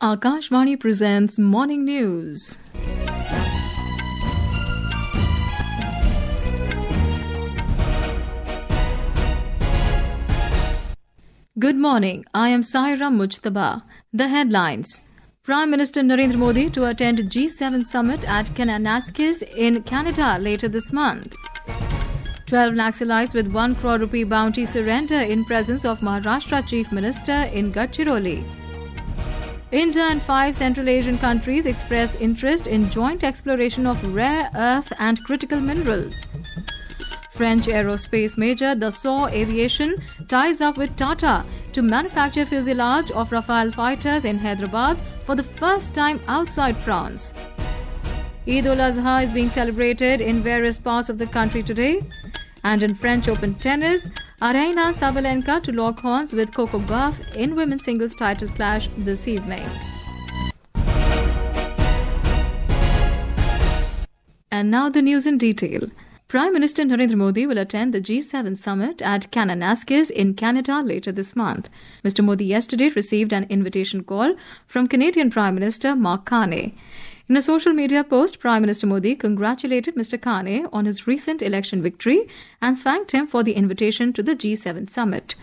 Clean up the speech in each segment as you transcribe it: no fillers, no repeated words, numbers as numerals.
Akashvani presents Morning News. Good morning. I am Saira Mujtaba. The headlines. Prime Minister Narendra Modi to attend G7 summit at Kananaskis in Canada later this month. 12 Naxalites with 1 crore rupee bounty surrender in presence of Maharashtra Chief Minister in Gadchiroli. India and 5 Central Asian countries express interest in joint exploration of rare earth and critical minerals. French aerospace major Dassault Aviation ties up with Tata to manufacture fuselage of Rafale fighters in Hyderabad for the first time outside France. Eid-ul-Azha is being celebrated in various parts of the country today. And in French Open tennis, Aryna Sabalenka to lock horns with Coco Gauffin in women's singles title clash this evening. And now the news in detail. Prime Minister Narendra Modi will attend the G7 summit at Kananaskis in Canada later this month. Mr. Modi yesterday received an invitation call from Canadian Prime Minister Mark Carney. In a social media post, Prime Minister Modi congratulated Mr. Carney on his recent election victory and thanked him for the invitation to the G7 summit.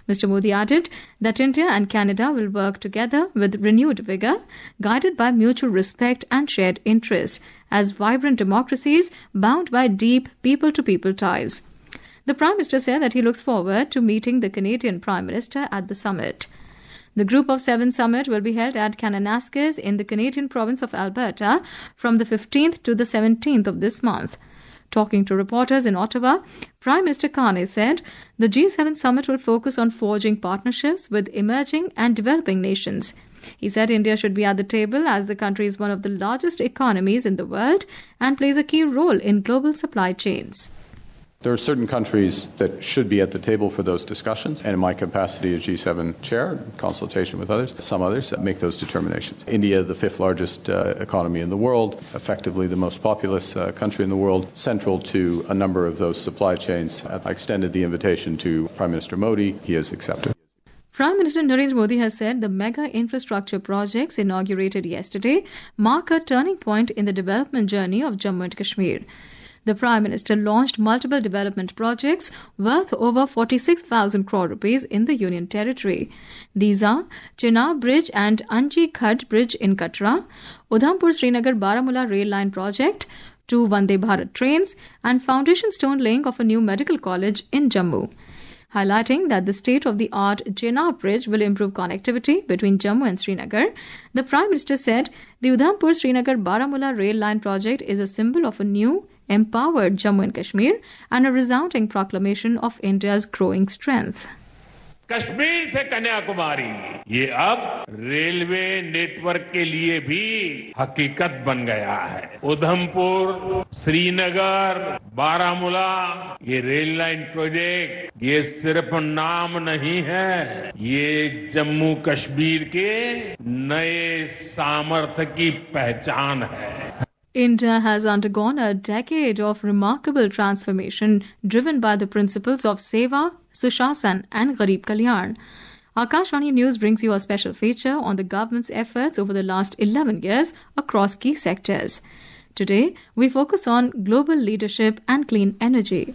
Mr. Modi added that India and Canada will work together with renewed vigour, guided by mutual respect and shared interests, as vibrant democracies bound by deep people-to-people ties. The Prime Minister said that he looks forward to meeting the Canadian Prime Minister at the summit. The Group of 7 summit will be held at Kananaskis in the Canadian province of Alberta from the 15th to the 17th of this month. Talking to reporters in Ottawa, Prime Minister Carney said the G7 summit will focus on forging partnerships with emerging and developing nations. He said India should be at the table as the country is one of the largest economies in the world and plays a key role in global supply chains. There are certain countries that should be at the table for those discussions, and in my capacity as G7 chair, in consultation with others, some others, make those determinations. India, the 5th largest economy in the world, effectively the most populous country in the world, central to a number of those supply chains. I extended the invitation to Prime Minister Modi. He has accepted. Prime Minister Narendra Modi has said the mega infrastructure projects inaugurated yesterday mark a turning point in the development journey of Jammu and Kashmir. The Prime Minister launched multiple development projects worth over 46,000 crore rupees in the Union Territory. These are Chenab Bridge and Anji Khad Bridge in Katra, Udhampur-Srinagar-Baramulla Rail Line Project, 2 Vande Bharat trains, and foundation stone laying of a new medical college in Jammu. Highlighting that the state-of-the-art Chenab Bridge will improve connectivity between Jammu and Srinagar, the Prime Minister said the Udhampur-Srinagar-Baramulla Rail Line project is a symbol of a new, empowered Jammu and Kashmir and a resounding proclamation of India's growing strength. Kashmir से कन्याकुमारी ये अब railway network के लिए भी हकीकत बन गया है। उधमपुर, श्रीनगर, बारामूला ये रेल लाइन प्रोजेक्ट ये सिर्फ नाम नहीं है, ये जम्मू कश्मीर के नए सामर्थ्य की पहचान है। India has undergone a decade of remarkable transformation driven by the principles of Seva, Sushasan and Garib Kalyan. Akashvani News brings you a special feature on the government's efforts over the last 11 years across key sectors. Today, we focus on global leadership and clean energy.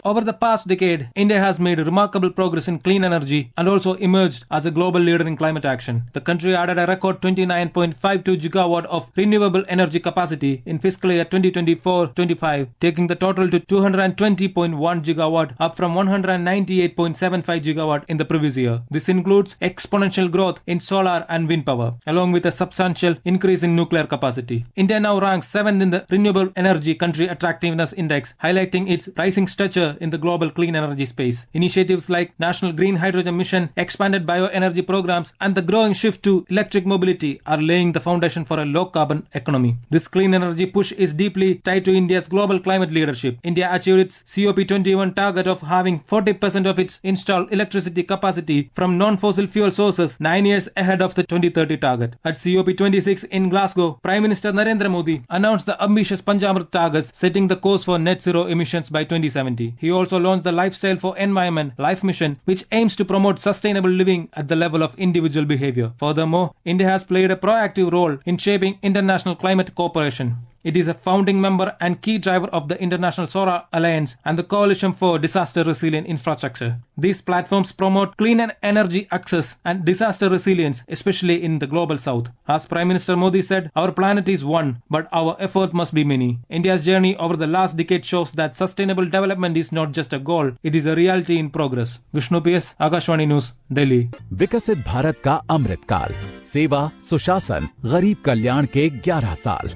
Over the past decade, India has made remarkable progress in clean energy and also emerged as a global leader in climate action. The country added a record 29.52 gigawatt of renewable energy capacity in fiscal year 2024-25, taking the total to 220.1 gigawatt, up from 198.75 gigawatt in the previous year. This includes exponential growth in solar and wind power, along with a substantial increase in nuclear capacity. India now ranks 7th in the Renewable Energy Country Attractiveness Index, highlighting its rising stature in the global clean energy space. Initiatives like National Green Hydrogen Mission, expanded bioenergy programs, and the growing shift to electric mobility are laying the foundation for a low-carbon economy. This clean energy push is deeply tied to India's global climate leadership. India achieved its COP21 target of having 40% of its installed electricity capacity from non-fossil fuel sources 9 years ahead of the 2030 target. At COP26 in Glasgow, Prime Minister Narendra Modi announced the ambitious Panchamrit targets, setting the course for net zero emissions by 2070. He also launched the Lifestyle for Environment Life Mission, which aims to promote sustainable living at the level of individual behavior. Furthermore, India has played a proactive role in shaping international climate cooperation. It is a founding member and key driver of the International Solar Alliance and the Coalition for Disaster Resilient Infrastructure. These platforms promote clean energy access and disaster resilience, especially in the global south. As Prime Minister Modi said, our planet is one, but our effort must be many. India's journey over the last decade shows that sustainable development is not just a goal, it is a reality in progress. Vishnu PS, Akashvani News, Delhi. विकसित भारत का अमृतकाल, सेवा, सुशासन, गरीब कल्याण के 11 साल.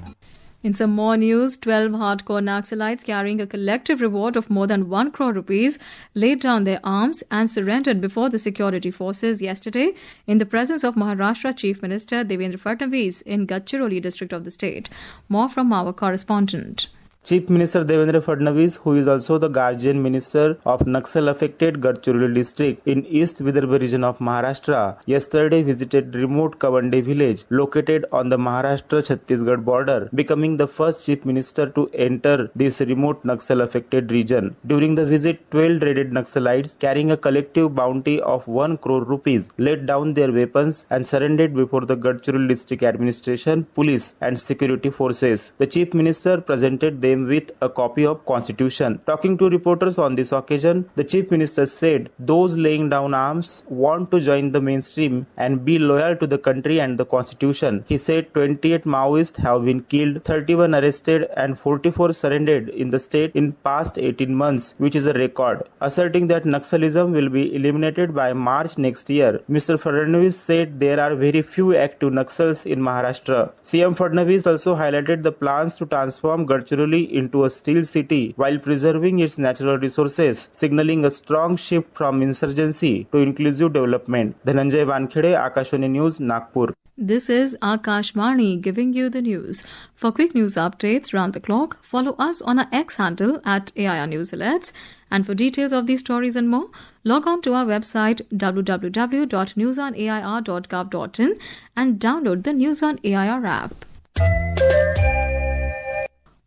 In some more news, 12 hardcore Naxalites carrying a collective reward of more than 1 crore rupees laid down their arms and surrendered before the security forces yesterday in the presence of Maharashtra Chief Minister Devendra Fadnavis in Gadchiroli district of the state. More from our correspondent. Chief Minister Devendra Fadnavis, who is also the Guardian Minister of Naxal-affected Gadchiroli district in East Vidarbha region of Maharashtra, yesterday visited remote Kavande village located on the Maharashtra-Chhattisgarh border, becoming the first Chief Minister to enter this remote Naxal-affected region. During the visit, 12 raided Naxalites carrying a collective bounty of 1 crore rupees laid down their weapons and surrendered before the Gadchiroli district administration, police and security forces. The Chief Minister presented them with a copy of Constitution. Talking to reporters on this occasion, the Chief Minister said those laying down arms want to join the mainstream and be loyal to the country and the Constitution. He said 28 Maoists have been killed, 31 arrested and 44 surrendered in the state in past 18 months, which is a record. Asserting that Naxalism will be eliminated by March next year, Mr. Fadnavis said there are very few active Naxals in Maharashtra. CM Fadnavis also highlighted the plans to transform Gadchiroli into a steel city while preserving its natural resources, signaling a strong shift from insurgency to inclusive development. Dhananjay Wankhede, Akashvani News, Nagpur. This is Akashvani giving you the news. For quick news updates round the clock, follow us on our X handle at AIR News Alerts. And for details of these stories and more, log on to our website www.newsonair.gov.in and download the News on AIR app.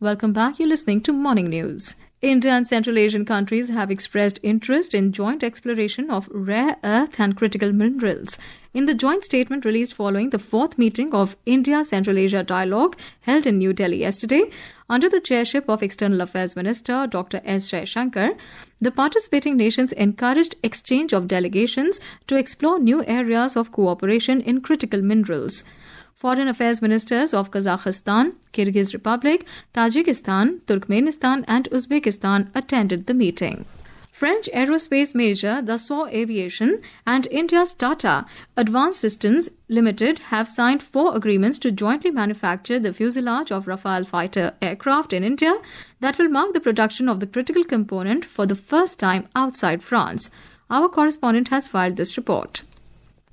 Welcome back. You're listening to Morning News. India and Central Asian countries have expressed interest in joint exploration of rare earth and critical minerals. In the joint statement released following the fourth meeting of India-Central Asia Dialogue held in New Delhi yesterday, under the chairship of External Affairs Minister Dr. S. Jaishankar, the participating nations encouraged exchange of delegations to explore new areas of cooperation in critical minerals. Foreign Affairs Ministers of Kazakhstan, Kyrgyz Republic, Tajikistan, Turkmenistan and Uzbekistan attended the meeting. French aerospace major Dassault Aviation and India's Tata Advanced Systems Limited have signed 4 agreements to jointly manufacture the fuselage of Rafale fighter aircraft in India that will mark the production of the critical component for the first time outside France. Our correspondent has filed this report.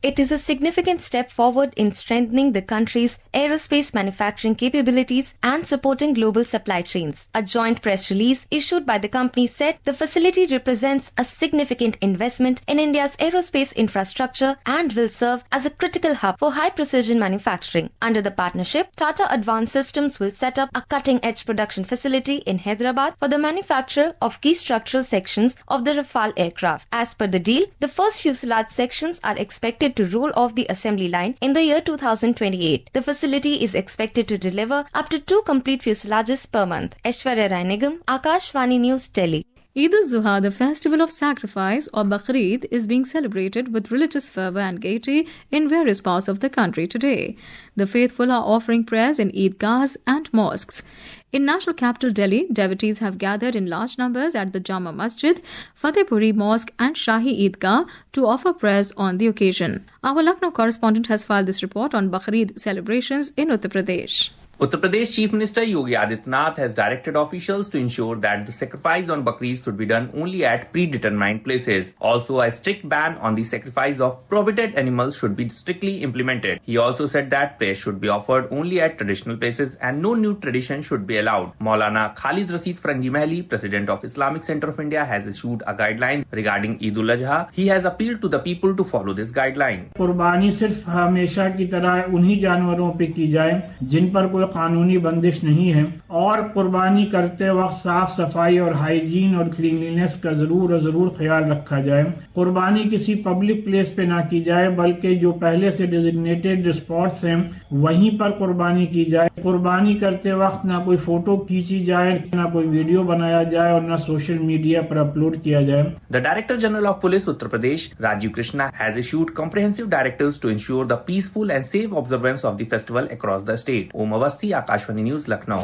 It is a significant step forward in strengthening the country's aerospace manufacturing capabilities and supporting global supply chains. A joint press release issued by the company said the facility represents a significant investment in India's aerospace infrastructure and will serve as a critical hub for high-precision manufacturing. Under the partnership, Tata Advanced Systems will set up a cutting-edge production facility in Hyderabad for the manufacture of key structural sections of the Rafale aircraft. As per the deal, the first fuselage sections are expected to roll off the assembly line in the year 2028. The facility is expected to deliver up to 2 complete fuselages per month. Aishwarya Rai Nigam, Akashvani News, Delhi. Eid-ul-Azha, the festival of sacrifice or Bakrid, is being celebrated with religious fervour and gaiety in various parts of the country today. The faithful are offering prayers in Eidgahs and mosques. In national capital Delhi, devotees have gathered in large numbers at the Jama Masjid, Fatehpuri Mosque and Shahi Eidgah to offer prayers on the occasion. Our Lucknow correspondent has filed this report on Bakrid celebrations in Uttar Pradesh. Uttar Pradesh Chief Minister Yogi Adityanath has directed officials to ensure that the sacrifice on Bakris should be done only at predetermined places. Also, a strict ban on the sacrifice of prohibited animals should be strictly implemented. He also said that prayers should be offered only at traditional places and no new tradition should be allowed. Maulana Khalid Rashid Farangi Mahali, President of Islamic Center of India, has issued a guideline regarding Eid-ul-Azha. He has appealed to the people to follow this guideline. कुर्बानी सिर्फ हमेशा की तरह उन्हीं जानवरों पे की जाए जिन पर कोई कोई कानूनी बंदिश नहीं है और कुर्बानी करते वक्त साफ सफाई और हाइजीन और क्लीनलीनेस का जरूर ख्याल रखा जाए। कुर्बानी किसी पब्लिक प्लेस पे ना की जाए बल्कि जो पहले से डेजिग्नेटेड स्पॉट्स हैं वहीं पर कुर्बानी की जाए। कुर्बानी करते वक्त ना कोई फोटो खींची जाए, ना कोई वीडियो बनाया जाए और ना सोशल मीडिया पर अपलोड किया जाए। The Director General of Police Uttar Pradesh, Rajiv Krishna, has issued comprehensive directives to ensure the peaceful and safe observance of the festival across the state. Om Avasthi, Akashvani News, Lucknow.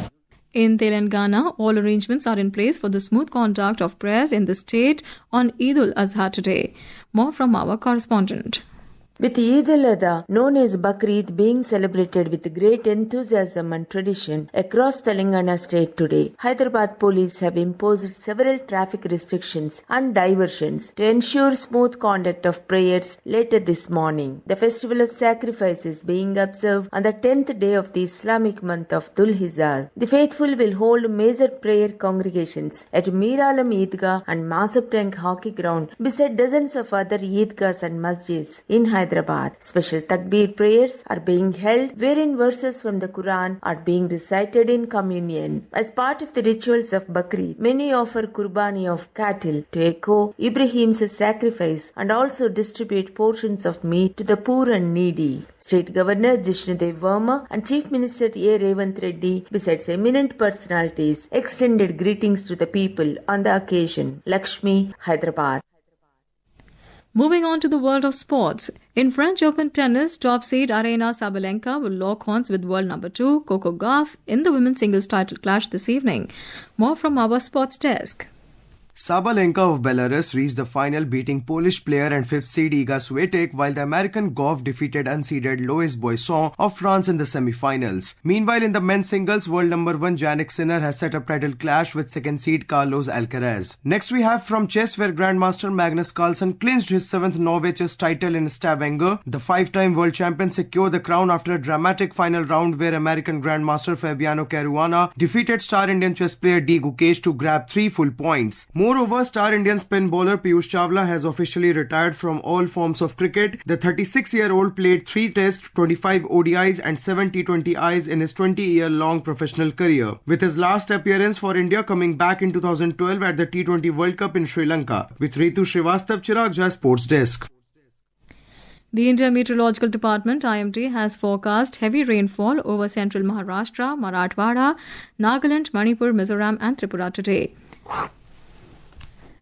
In Telangana, all arrangements are in place for the smooth conduct of prayers in the state on Eid-ul-Azha today. More from our correspondent. With Eid-ul-Azha, known as Bakrid, being celebrated with great enthusiasm and tradition across Telangana state today, Hyderabad police have imposed several traffic restrictions and diversions to ensure smooth conduct of prayers later this morning. The festival of sacrifice is being observed on the 10th day of the Islamic month of Eid-ul-Azha. The faithful will hold major prayer congregations at Miralam Eidgah and Masab Tank Hockey Ground beside dozens of other Eidgahs and masjids in Hyderabad. Special takbir prayers are being held wherein verses from the Quran are being recited in communion. As part of the rituals of Bakri, many offer kurbani of cattle to echo Ibrahim's sacrifice and also distribute portions of meat to the poor and needy. State Governor Jishnudev Verma and Chief Minister A. Revanth Reddy, besides eminent personalities, extended greetings to the people on the occasion. Lakshmi, Hyderabad. Moving on to the world of sports. In French Open tennis, top seed Aryna Sabalenka will lock horns with world number 2 Coco Gauffin in the women's singles title clash this evening. More from our sports desk. Sabalenka of Belarus reached the final, beating Polish player and 5th seed Iga Swiatek, while the American Gauffin defeated unseeded Lois Boisson of France in the semi-finals. Meanwhile, in the men's singles, world number 1 Jannik Sinner has set up title clash with 2nd seed Carlos Alcaraz. Next we have from chess, where Grandmaster Magnus Carlsen clinched his 7th Norway chess title in Stavanger. The 5-time world champion secured the crown after a dramatic final round where American Grandmaster Fabiano Caruana defeated star Indian chess player D. Gukesh to grab 3 full points. Moreover, star Indian spin bowler Piyush Chawla has officially retired from all forms of cricket. The 36-year-old played 3 tests, 25 ODIs and 7 T20Is in his 20-year-long professional career, with his last appearance for India coming back in 2012 at the T20 World Cup in Sri Lanka. With Ritu Srivastav, Chirag Jha, Sports Desk. The India Meteorological Department (IMD) has forecast heavy rainfall over central Maharashtra, Marathwada, Nagaland, Manipur, Mizoram and Tripura today.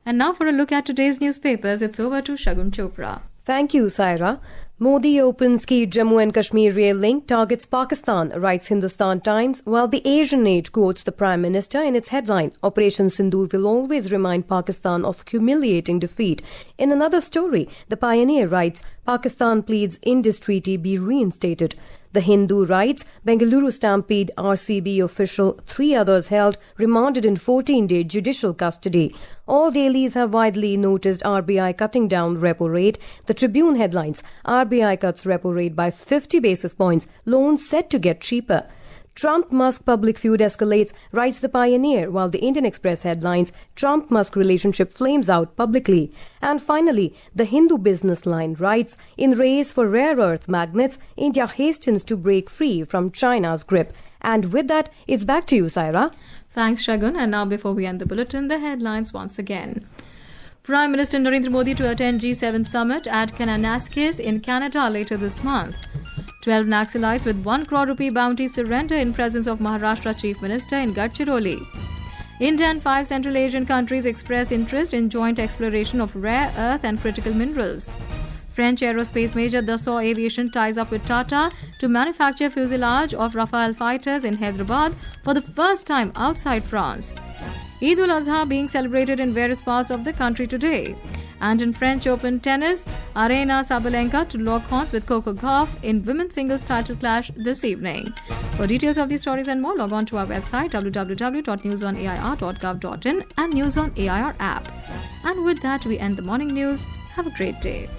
And now for a look at today's newspapers, it's over to Shagun Chopra. Thank you, Saira. Modi opens key Jammu and Kashmir rail link, targets Pakistan, writes Hindustan Times, while the Asian Age quotes the Prime Minister in its headline, Operation Sindoor will always remind Pakistan of humiliating defeat. In another story, the Pioneer writes, Pakistan pleads Indus Treaty be reinstated. The Hindu writes, Bengaluru stampede RCB official, 3 others held, remanded in 14-day judicial custody. All dailies have widely noticed RBI cutting down repo rate. The Tribune headlines, RBI cuts repo rate by 50 basis points, loans set to get cheaper. Trump-Musk public feud escalates, writes the Pioneer, while the Indian Express headlines, Trump-Musk relationship flames out publicly. And finally, the Hindu business line writes, in race for rare earth magnets, India hastens to break free from China's grip. And with that, it's back to you, Saira. Thanks, Shagun. And now before we end the bulletin, the headlines once again. Prime Minister Narendra Modi to attend G7 summit at Kananaskis in Canada later this month. 12 Naxalites with 1 crore rupee bounty surrender in presence of Maharashtra Chief Minister in Gadchiroli. India and 5 Central Asian countries express interest in joint exploration of rare earth and critical minerals. French aerospace major Dassault Aviation ties up with Tata to manufacture fuselage of Rafale fighters in Hyderabad for the first time outside France. Eid-ul-Azha being celebrated in various parts of the country today. And in French Open tennis, Aryna Sabalenka to lock horns with Coco Gauffin in women's singles title clash this evening. For details of these stories and more, log on to our website www.newsonair.gov.in and News on AIR app. And with that, we end the morning news. Have a great day.